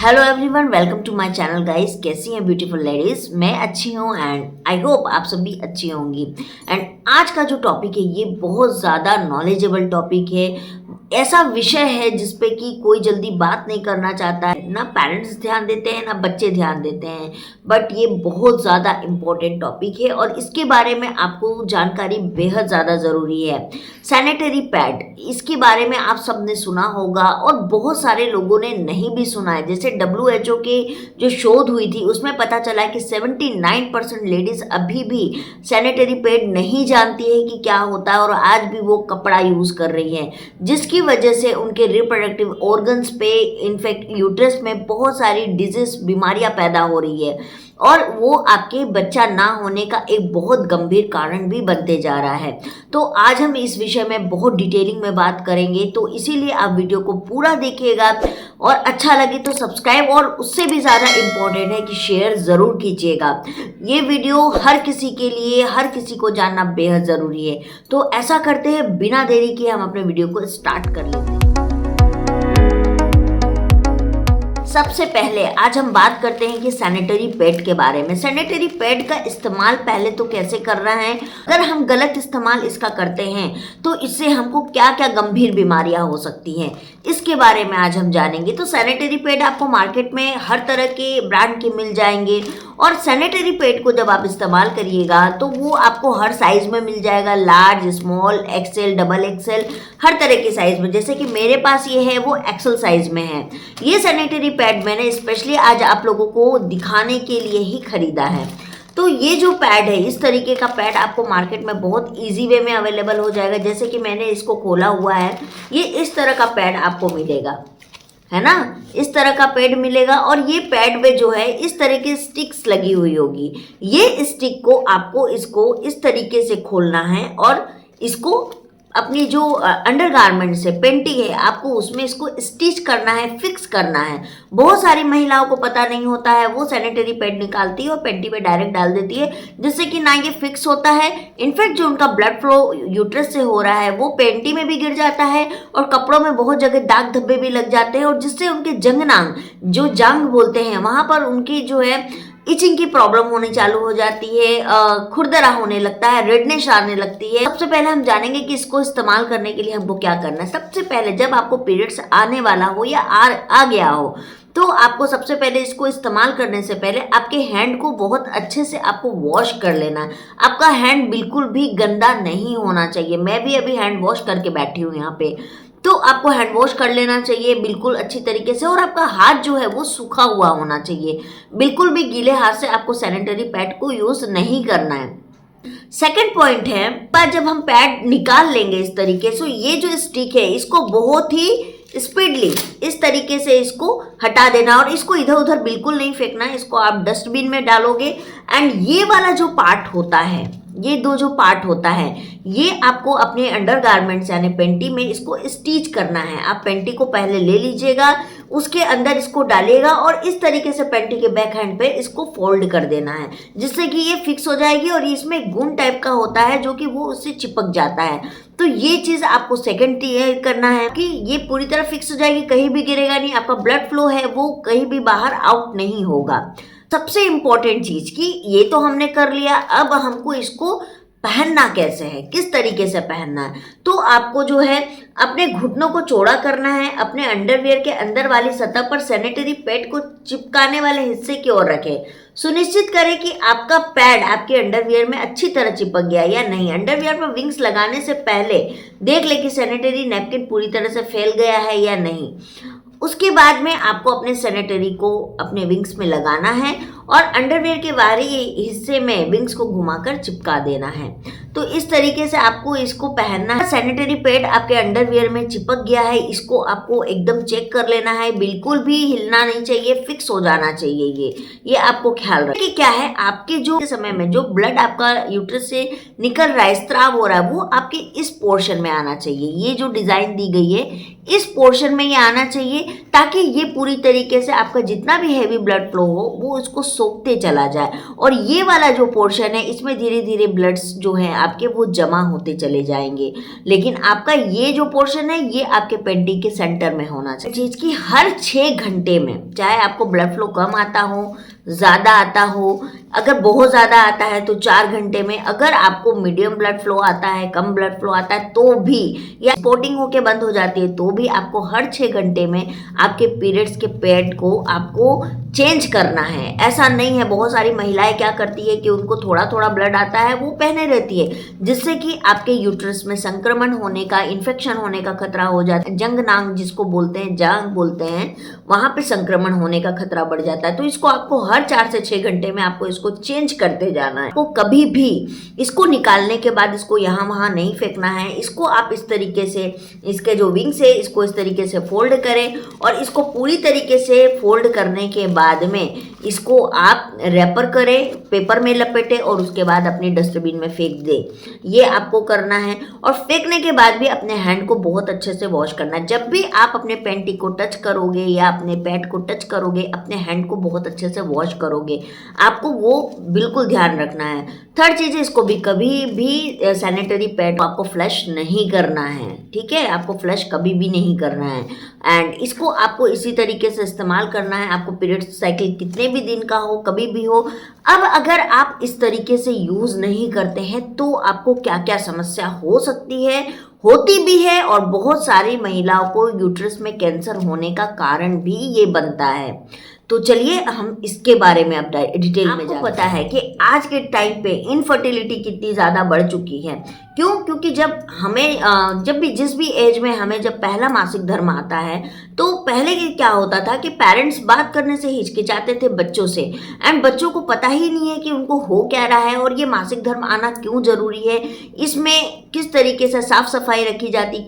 Hello everyone, welcome to my channel guys. कैसी हैं beautiful ladies? मैं अच्छी हूँ एंड आई होप आप सब भी अच्छी होंगी। एंड आज का जो टॉपिक है ये बहुत ज़्यादा नॉलेजेबल टॉपिक है। ऐसा विषय है जिसपे कि कोई जल्दी बात नहीं करना चाहता है, ना पेरेंट्स ध्यान देते हैं ना बच्चे ध्यान देते हैं, बट ये बहुत ज़्यादा इम्पोर्टेंट टॉपिक है और इसके बारे में आपको जानकारी बेहद ज़्यादा ज़रूरी है। सैनिटरी पैड, इसके बारे में आप सबने सुना होगा और बहुत सारे लोगों ने नहीं भी सुना है। जैसे WHO के जो शोध हुई थी उसमें पता चला कि 79% लेडीज अभी भी सैनिटरी पैड नहीं जानती है कि क्या होता है और आज भी वो कपड़ा यूज कर रही है, जिसकी वजह से उनके रिप्रोडक्टिव ऑर्गन्स पे, इनफैक्ट यूट्रस में बहुत सारी डिजीज बीमारियां पैदा हो रही है और वो आपके बच्चा ना होने का एक बहुत गंभीर कारण भी बनते जा रहा है। तो आज हम इस विषय में बहुत डिटेलिंग में बात करेंगे, तो इसीलिए आप वीडियो को पूरा देखिएगा और अच्छा लगे तो सब्सक्राइब, और उससे भी ज़्यादा इम्पोर्टेंट है कि शेयर ज़रूर कीजिएगा। ये वीडियो हर किसी के लिए, हर किसी को जानना बेहद ज़रूरी है। तो ऐसा करते हैं, बिना देरी के हम अपने वीडियो को स्टार्ट कर लेते हैं। सबसे पहले आज हम बात करते हैं कि सैनिटरी पैड के बारे में। सैनिटरी पैड का इस्तेमाल पहले तो कैसे करना है, अगर हम गलत इस्तेमाल इसका करते हैं तो इससे हमको क्या क्या गंभीर बीमारियां हो सकती हैं, इसके बारे में आज हम जानेंगे। तो सैनिटरी पैड आपको मार्केट में हर तरह के ब्रांड के मिल जाएंगे और सैनिटरी पैड को जब आप इस्तेमाल करिएगा तो वो आपको हर साइज में मिल जाएगा, large, small, XL, double XL, हर तरह के साइज में। जैसे कि मेरे पास ये है वो एक्सेल साइज में है। ये सैनिटरी पैड मैंने स्पेशली आज आप लोगों को दिखाने के लिए ही खरीदा है। तो ये जो पैड है, इस तरीके का पैड आपको मार्केट में बहुत इजी वे में अवेलेबल हो जाएगा। जैसे कि मैंने इसको खोला हुआ है, ये इस तरह का पैड आपको मिलेगा, है ना, इस तरह का पैड मिलेगा। और ये पैड में जो है इस तरह की स्टिक्स लगी हुई होगी। ये स्टिक को आपको इसको इस तरीके से खोलना है और इसको अपनी जो अंडरगारमेंट से पेंटी है आपको उसमें इसको स्टिच करना है, फिक्स करना है। बहुत सारी महिलाओं को पता नहीं होता है, वो सैनिटरी पैड निकालती है और पेंटी पे डायरेक्ट डाल देती है, जिससे कि ना ये फिक्स होता है। इनफैक्ट जो उनका ब्लड फ्लो यूट्रस से हो रहा है वो पेंटी में भी गिर जाता है और कपड़ों में बहुत जगह दाग धब्बे भी लग जाते हैं, और जिससे उनके जंगनांग, जो जांग बोलते हैं, वहां पर उनकी जो है इचिंग की प्रॉब्लम होनी चालू हो जाती है, खुरदरा होने लगता है, रेडनेस आने लगती है। सबसे पहले हम जानेंगे कि इसको इस्तेमाल करने के लिए हमको क्या करना है। सबसे पहले जब आपको पीरियड्स आने वाला हो या आ गया हो तो आपको सबसे पहले इसको इस्तेमाल करने से पहले आपके हैंड को बहुत अच्छे से आपको वॉश कर लेना है। आपका हैंड बिल्कुल भी गंदा नहीं होना चाहिए। मैं भी अभी हैंड वॉश करके बैठी हूँ यहाँ पे। तो आपको हैंड वॉश कर लेना चाहिए बिल्कुल अच्छी तरीके से, और आपका हाथ जो है वो सूखा हुआ होना चाहिए। बिल्कुल भी गीले हाथ से आपको सैनिटरी पैड को यूज नहीं करना है। सेकेंड पॉइंट है, पर जब हम पैड निकाल लेंगे इस तरीके से, ये जो स्टिक है इसको बहुत ही स्पीडली इस तरीके से इसको हटा देना और इसको इधर उधर बिल्कुल नहीं फेंकना। इसको आप डस्टबिन में डालोगे एंड ये वाला जो पार्ट होता है, ये दो जो पार्ट होता है, ये आपको अपने अंडरगारमेंट्स यानी पेंटी में इसको स्टिच करना है। आप पेंटी को पहले ले लीजिएगा, उसके अंदर इसको डालिएगा और इस तरीके से पेंटी के बैक हैंड पे इसको फोल्ड कर देना है, जिससे कि ये फिक्स हो जाएगी। और इसमें गुण टाइप का होता है जो कि वो उससे चिपक जाता है। तो ये चीज़ आपको सेकंड करना है कि ये पूरी तरह फिक्स हो जाएगी, कहीं भी गिरेगा नहीं, आपका ब्लड फ्लो है वो कहीं भी बाहर आउट नहीं होगा। सबसे इम्पोर्टेंट चीज कि ये तो हमने कर लिया, अब हमको इसको पहनना कैसे है, किस तरीके से पहनना है। तो आपको जो है अपने घुटनों को चौड़ा करना है, अपने अंडरवियर के अंदर वाली सतह पर सैनिटरी पैड को चिपकाने वाले हिस्से की ओर रखें। सुनिश्चित करें कि आपका पैड आपके अंडरवियर में अच्छी तरह चिपक गया या नहीं। अंडरवियर पर विंग्स लगाने से पहले देख ले कि सैनिटरी नैपकिन पूरी तरह से फैल गया है या नहीं। उसके बाद में आपको अपने सैनिटरी को अपने विंग्स में लगाना है और अंडरवियर के बाहरी हिस्से में विंग्स को घुमाकर चिपका देना है। तो इस तरीके से आपको इसको पहनना है। सैनिटरी पैड आपके अंडरवियर में चिपक गया है, इसको आपको एकदम चेक कर लेना है, बिल्कुल भी हिलना नहीं चाहिए, फिक्स हो जाना चाहिए। ये आपको ख्याल रखिए कि क्या है, आपके जो समय में जो ब्लड आपका यूट्रस से निकल रहा है, स्त्राव हो रहा है, वो आपके इस पोर्शन में आना चाहिए। ये जो डिजाइन दी गई है इस पोर्शन में ये आना चाहिए, ताकि ये पूरी तरीके से आपका जितना भी हैवी ब्लड फ्लो हो वो उसको सोखते चला जाए, और ये वाला जो पोर्शन है इसमें धीरे धीरे ब्लड्स जो है आपके वो जमा होते चले जाएंगे। लेकिन आपका ये जो पोर्शन है ये आपके पेंटी के सेंटर में होना चाहिए। चीज की हर 6 घंटे में, चाहे आपको ब्लड फ्लो कम आता हो, ज़्यादा आता हो, अगर बहुत ज़्यादा आता है तो 4 घंटे में, अगर आपको मीडियम ब्लड फ्लो आता है, कम ब्लड फ्लो आता है तो भी, या स्पॉटिंग होके बंद हो जाती है तो भी आपको हर 6 घंटे में आपके पीरियड्स के पैड को आपको चेंज करना है। ऐसा नहीं है, बहुत सारी महिलाएं क्या करती है कि उनको थोड़ा थोड़ा ब्लड आता है वो पहने रहती है, जिससे कि आपके यूट्रस में संक्रमण होने का, इन्फेक्शन होने का खतरा हो जाता है। जंग नांग जिसको बोलते हैं, जांग बोलते हैं, वहां पे संक्रमण होने का खतरा बढ़ जाता है। तो इसको आपको हर 4 से 6 घंटे में आपको इसको चेंज करते जाना है। आपको कभी भी इसको निकालने के बाद इसको यहाँ वहाँ नहीं फेंकना है। इसको आप इस तरीके से, इसके जो विंग्स है इसको इस तरीके से फोल्ड करें, और इसको पूरी तरीके से फोल्ड करने के बाद में इसको आप रैपर करें, पेपर में लपेटे, और उसके बाद अपनी डस्टबिन में फेंक दें। ये आपको करना है। और फेंकने के बाद भी अपने हैंड को बहुत अच्छे से वॉश करना है। जब भी आप अपने पैंटी को टच करोगे या अपने पैड को टच करोगे, अपने हैंड को बहुत अच्छे से वॉश करोगे, आपको वो बिल्कुल ध्यान रखना है। थर्ड चीज़ है, इसको भी कभी भी सैनिटरी पैड आपको फ्लश नहीं करना है, ठीक है, आपको फ्लश कभी भी नहीं करना है। एंड इसको आपको इसी तरीके से इस्तेमाल करना है, आपको पीरियड साइकिल कितने भी दिन का हो, कभी भी हो। अब अगर आप इस तरीके से यूज़ नहीं करते हैं तो आपको क्या क्या समस्या हो सकती है, होती भी है, और बहुत सारी महिलाओं को यूट्रस में कैंसर होने का कारण भी ये बनता है। तो चलिए हम इसके बारे में अब डिटेल में जानते हैं। आपको पता है कि आज के टाइम पे इनफर्टिलिटी कितनी ज़्यादा बढ़ चुकी है। क्यों? क्योंकि जब हमें जब भी जिस भी एज में हमें जब पहला मासिक धर्म आता है तो पहले क्या होता था कि पेरेंट्स बात करने से हिचकिचाते थे बच्चों से, एंड बच्चों को पता ही नहीं है कि उनको हो क्या रहा है और ये मासिक धर्म आना क्यों जरूरी है, इसमें किस तरीके से साफ सफाई रखी जाती,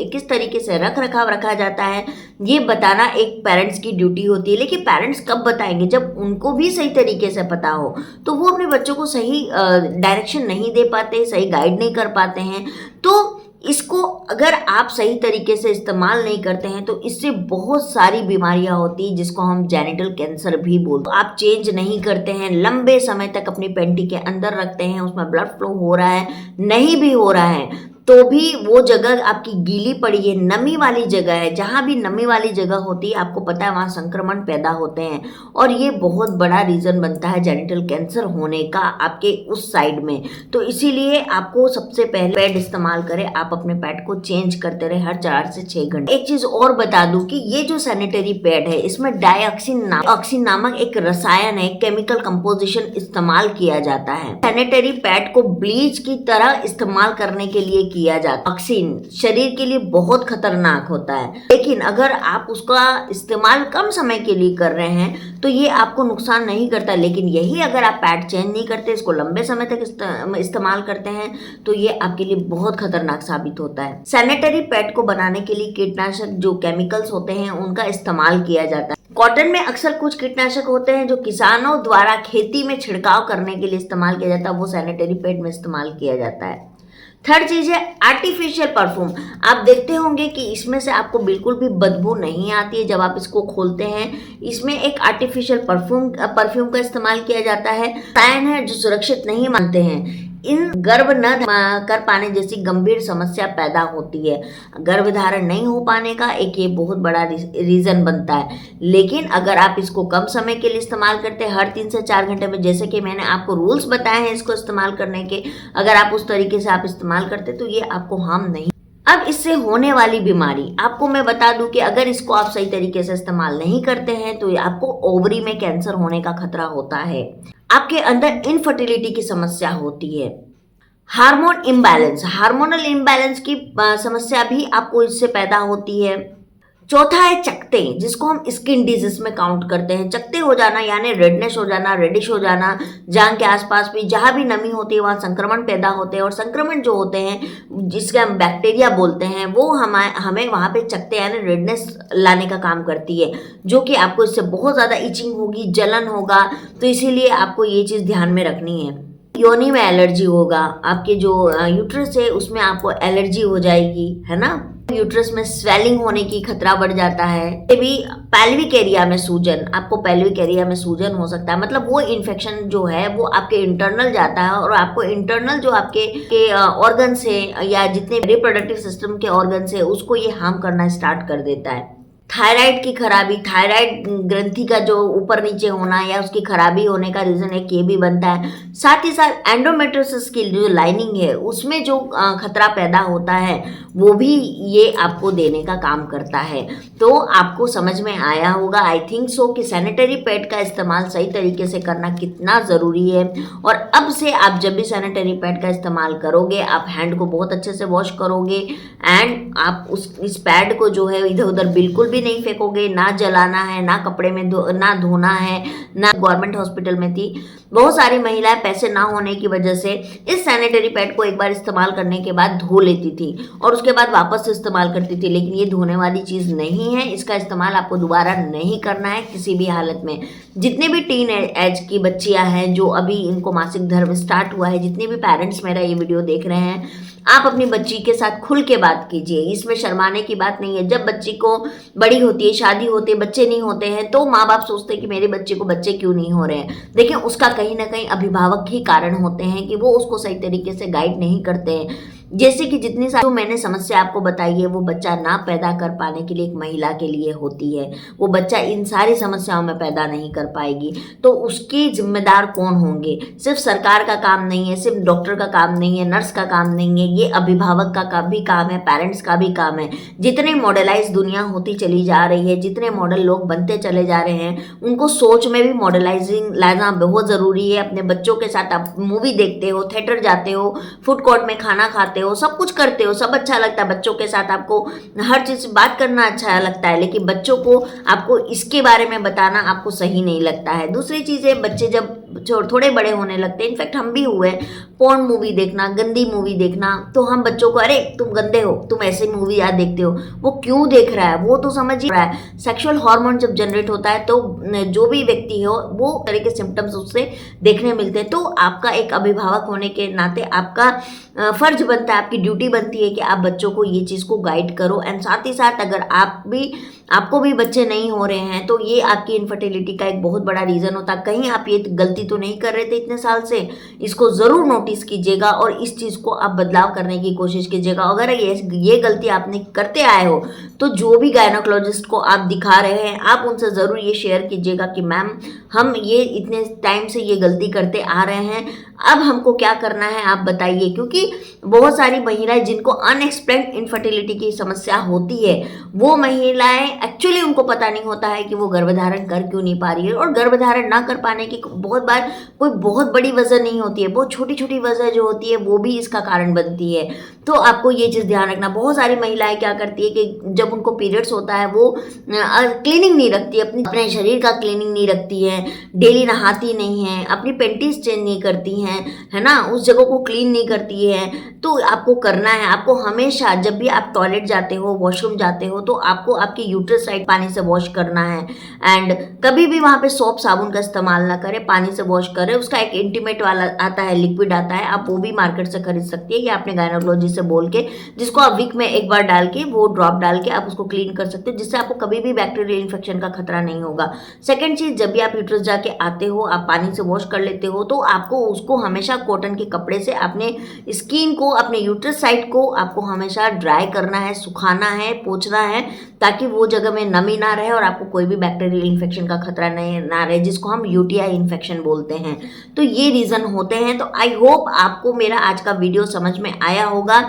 किस तरीके से रख रखाव रखा जाता है, ये बताना एक पेरेंट्स की ड्यूटी होती है। लेकिन पेरेंट्स कब बताएंगे? जब उनको भी सही तरीके से पता हो। तो वो अपने बच्चों को सही डायरेक्शन नहीं दे पाते, सही गाइड नहीं कर पाते हैं। तो इसको अगर आप सही तरीके से इस्तेमाल नहीं करते हैं तो इससे बहुत सारी बीमारियां होती हैं, जिसको हम जेनिटल कैंसर भी बोलते हैं। आप चेंज नहीं करते हैं, लंबे समय तक अपनी पेंटी के अंदर रखते हैं, उसमें ब्लड फ्लो हो रहा है, नहीं भी हो रहा है तो भी वो जगह आपकी गीली पड़ी है, नमी वाली जगह है, जहाँ भी नमी वाली जगह होती है आपको पता है वहाँ संक्रमण पैदा होते हैं, और ये बहुत बड़ा रीज़न बनता है जेनिटल कैंसर होने का आपके उस साइड में। तो इसीलिए आपको सबसे पहले पैड इस्तेमाल करें, आप अपने पैड को चेंज करते रहे हर 4 से 6 घंटे। एक चीज़ और बता दूं कि ये जो सैनिटरी पैड है इसमें डाइऑक्सिन नामक एक रसायन है, केमिकल कंपोजिशन इस्तेमाल किया जाता है। सैनिटरी पैड को ब्लीच की तरह इस्तेमाल करने के लिए किया जाता है। ऑक्सीन शरीर के लिए बहुत खतरनाक होता है, लेकिन अगर आप उसका इस्तेमाल कम समय के लिए कर रहे हैं तो ये आपको नुकसान नहीं करता। लेकिन यही अगर आप पैड चेंज नहीं करते, इसको लंबे समय तक इस्तेमाल करते हैं तो ये आपके लिए बहुत खतरनाक साबित होता है। सैनिटरी पैड को बनाने के लिए कीटनाशक जो केमिकल्स होते हैं उनका इस्तेमाल किया जाता है। कॉटन में अक्सर कुछ कीटनाशक होते हैं जो किसानों द्वारा खेती में छिड़काव करने के लिए इस्तेमाल किया जाता है, वो सैनिटरी पैड में इस्तेमाल किया जाता है। थर्ड चीज़ है आर्टिफिशियल परफ्यूम। आप देखते होंगे कि इसमें से आपको बिल्कुल भी बदबू नहीं आती है जब आप इसको खोलते हैं। इसमें एक आर्टिफिशियल परफ्यूम का इस्तेमाल किया जाता है, रसायन है जो सुरक्षित नहीं मानते हैं। इन गर्भ न कर पाने जैसी गंभीर समस्या पैदा होती है। गर्भ धारण नहीं हो पाने का एक ये बहुत बड़ा रीज़न बनता है। लेकिन अगर आप इसको कम समय के लिए इस्तेमाल करते हैं, हर 3 से 4 घंटे में, जैसे कि मैंने आपको रूल्स बताए हैं इसको इस्तेमाल करने के, अगर आप उस तरीके से आप इस्तेमाल करते तो ये आपको हार्म नहीं। अब इससे होने वाली बीमारी आपको मैं बता दूं कि अगर इसको आप सही तरीके से इस्तेमाल नहीं करते हैं तो आपको ओवरी में कैंसर होने का खतरा होता है, आपके अंदर इनफर्टिलिटी की समस्या होती है, हार्मोनल इम्बैलेंस की समस्या भी आपको इससे पैदा होती है। चौथा है चकते, जिसको हम स्किन डिजीज में काउंट करते हैं। चकते हो जाना यानी रेडनेस हो जाना, रेडिश हो जाना, जांघ के आसपास भी जहाँ भी नमी होती है वहाँ संक्रमण पैदा होते हैं, और संक्रमण जो होते हैं जिसके हम बैक्टीरिया बोलते हैं वो हमें वहाँ पे चकते यानी रेडनेस लाने का काम करती है, जो कि आपको इससे बहुत ज़्यादा इचिंग होगी, जलन होगा। तो इसीलिए आपको ये चीज़ ध्यान में रखनी है। योनि में एलर्जी होगा, आपके जो यूट्रस है उसमें आपको एलर्जी हो जाएगी, है ना। यूट्रस में स्वेलिंग होने की खतरा बढ़ जाता है। ये भी पेल्विक एरिया में सूजन, आपको पेल्विक एरिया में सूजन हो सकता है, मतलब वो इन्फेक्शन जो है वो आपके इंटरनल जाता है और आपको इंटरनल जो आपके ऑर्गन्स है या जितने रिप्रोडक्टिव सिस्टम के ऑर्गन्स है उसको ये हार्म करना स्टार्ट कर देता है। थायराइड की खराबी, थायराइड ग्रंथि का जो ऊपर नीचे होना या उसकी खराबी होने का रीजन एक ये भी बनता है। साथ ही साथ एंडोमेट्रियोसिस की जो लाइनिंग है उसमें जो खतरा पैदा होता है वो भी ये आपको देने का काम करता है। तो आपको समझ में आया होगा, आई थिंक सो, कि सैनिटरी पैड का इस्तेमाल सही तरीके से करना कितना ज़रूरी है। और अब से आप जब भी सैनिटरी पैड का इस्तेमाल करोगे आप हैंड को बहुत अच्छे से वॉश करोगे एंड आप इस पैड को जो है इधर उधर बिल्कुल भी नहीं फेंकोगे, ना जलाना है, ना कपड़े में ना धोना है। ना गवर्नमेंट हॉस्पिटल में थी, बहुत सारी महिलाएं पैसे ना होने की वजह से इस सैनिटरी पैड को एक बार इस्तेमाल करने के बाद धो लेती थी और उसके बाद वापस इस्तेमाल करती थी, लेकिन ये धोने वाली चीज़ नहीं है। इसका इस्तेमाल आपको दोबारा नहीं करना है किसी भी हालत में। जितने भी टीन एज की बच्चियां हैं जो अभी इनको मासिक धर्म स्टार्ट हुआ है, जितने भी पेरेंट्स मेरा ये वीडियो देख रहे हैं, आप अपनी बच्ची के साथ खुल के बात कीजिए, इसमें शर्माने की बात नहीं है। जब बच्ची को बड़ी होती है, शादी होती है, बच्चे नहीं होते हैं तो माँ बाप सोचते हैं कि मेरे बच्चे को बच्चे क्यों नहीं हो रहे हैं। देखिए उसका कहीं ना कहीं अभिभावक ही कारण होते हैं कि वो उसको सही तरीके से गाइड नहीं करते हैं। जैसे कि जितनी सारी मैंने समस्या आपको बताई है वो बच्चा ना पैदा कर पाने के लिए एक महिला के लिए होती है। वो बच्चा इन सारी समस्याओं में पैदा नहीं कर पाएगी तो उसके जिम्मेदार कौन होंगे? सिर्फ सरकार का काम नहीं है, सिर्फ डॉक्टर का काम नहीं है, नर्स का काम नहीं है, ये अभिभावक का भी काम है, पेरेंट्स का भी काम है। जितने मॉडलाइज दुनिया होती चली जा रही है, जितने मॉडल लोग बनते चले जा रहे हैं, उनको सोच में भी मॉडलाइजिंग लाना बहुत ज़रूरी है। अपने बच्चों के साथ आप मूवी देखते हो, थिएटर जाते हो, फूड कोर्ट में खाना खाते हो, सब कुछ करते हो, सब अच्छा लगता है। बच्चों के साथ आपको हर चीज़ बात करना अच्छा लगता है, लेकिन बच्चों को आपको इसके बारे में बताना आपको सही नहीं लगता है। दूसरी चीज़ है, बच्चे जब थोड़े बड़े होने लगते हैं, इनफैक्ट हम भी हुए, पोर्न मूवी देखना, गंदी मूवी देखना, तो हम बच्चों को अरे तुम गंदे हो, तुम ऐसे मूवी याद देखते हो। वो क्यों देख रहा है वो तो समझ ही रहा है। सेक्सुअल हार्मोन जब जनरेट होता है तो जो भी व्यक्ति हो वो तरह के सिम्टम्स उससे देखने मिलते हैं। तो आपका एक अभिभावक होने के नाते आपका फर्ज बनता है, आपकी ड्यूटी बनती है कि आप बच्चों को ये चीज़ को गाइड करो। एंड साथ ही साथ अगर आपको भी बच्चे नहीं हो रहे हैं तो ये आपकी इनफर्टिलिटी का एक बहुत बड़ा रीज़न होता है। कहीं आप ये गलती तो नहीं कर रहे थे इतने साल से, इसको ज़रूर नोटिस कीजिएगा और इस चीज़ को आप बदलाव करने की कोशिश कीजिएगा। अगर ये गलती आपने करते आए हो तो जो भी गायनोकोलॉजिस्ट को आप दिखा रहे हैं आप उनसे ज़रूर ये शेयर कीजिएगा कि मैम हम ये इतने टाइम से ये गलती करते आ रहे हैं, अब हमको क्या करना है आप बताइए। क्योंकि बहुत सारी महिलाएं जिनको अनएक्सप्लेन्ड इनफर्टिलिटी की समस्या होती है, वो महिलाएं एक्चुअली उनको पता नहीं होता है कि वो गर्भधारण कर क्यों नहीं पा रही है। और गर्भधारण ना कर पाने की बहुत बार कोई बहुत बड़ी वजह नहीं होती है, बहुत छोटी छोटी वजह जो होती है वो भी इसका कारण बनती है। तो आपको ये चीज़ ध्यान रखना। बहुत सारी महिलाएं क्या करती है कि जब उनको पीरियड्स होता है वो क्लीनिंग नहीं रखती, अपने शरीर का क्लीनिंग नहीं रखती है, डेली नहाती नहीं है, अपनी पेंटीज चेंज नहीं करती हैं, है ना, उस जगह को क्लीन नहीं करती है। तो आपको करना है, आपको हमेशा जब भी आप टॉयलेट जाते हो, वॉशरूम जाते हो, तो आपको आपकी यूट्रस साइड पानी से वॉश करना है। एंड कभी भी वहाँ पे सोप साबुन का इस्तेमाल ना करें, पानी से वॉश करें। उसका एक इंटीमेट वाला आता है, लिक्विड आता है, आप वो भी मार्केट से खरीद सकती है या अपने गायनोकोलॉजिस्ट से बोल के, जिसको आप वीक में एक बार डाल के वो ड्रॉप डाल के आप उसको क्लीन कर सकते हो, जिससे आपको कभी भी बैक्टीरियल इन्फेक्शन का खतरा नहीं होगा। सेकेंड चीज़, जब भी आप यूट्रस जाके आते हो आप पानी से वॉश कर लेते हो तो आपको उसको हमेशा कॉटन के कपड़े से अपने स्किन को, अपने यूट्रस साइड को आपको हमेशा ड्राई करना है, सुखाना है, पोंछना है, ताकि वो जगह में नमी ना रहे और आपको कोई भी बैक्टीरियल इन्फेक्शन का खतरा ना रहे, जिसको हम यूटीआई इन्फेक्शन बोलते हैं। तो ये रीज़न होते हैं। तो आई होप आपको मेरा आज का वीडियो समझ में आया होगा।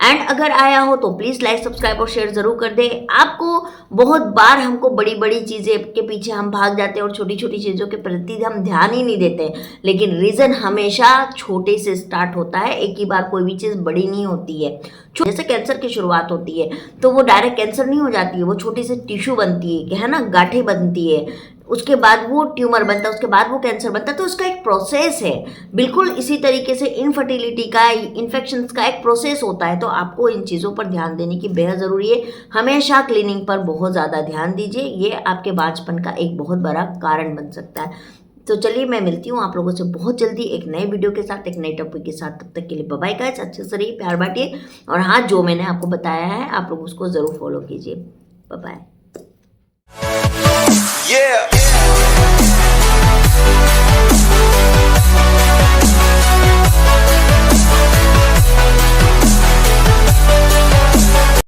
एंड अगर आया हो तो प्लीज़ लाइक, सब्सक्राइब और शेयर ज़रूर कर दें। आपको बहुत बार हमको बड़ी बड़ी चीज़ें के पीछे हम भाग जाते हैं और छोटी छोटी चीज़ों के प्रति हम ध्यान ही नहीं देते, लेकिन रीज़न हमेशा छोटे से स्टार्ट होता है। एक ही बार कोई भी चीज़ बड़ी नहीं होती है। जैसे कैंसर की शुरुआत होती है तो वो डायरेक्ट कैंसर नहीं हो जाती है, वो छोटी सी टिश्यू बनती है ना, गांठें बनती है, उसके बाद वो ट्यूमर बनता है, उसके बाद वो कैंसर बनता है। तो उसका एक प्रोसेस है। बिल्कुल इसी तरीके से इनफर्टिलिटी का, इन्फेक्शंस का एक प्रोसेस होता है। तो आपको इन चीज़ों पर ध्यान देने की बेहद ज़रूरी है। हमेशा क्लीनिंग पर बहुत ज़्यादा ध्यान दीजिए, ये आपके बांझपन का एक बहुत बड़ा कारण बन सकता है। तो चलिए मैं मिलती हूँ आप लोगों से बहुत जल्दी एक नए वीडियो के साथ, एक नए टॉपिक के साथ। तब तक के लिए बाय बाय गाइस, अच्छे से रहिए, प्यार बांटिए, और हाँ जो मैंने आपको बताया है आप लोग उसको ज़रूर फॉलो कीजिए। Bye bye.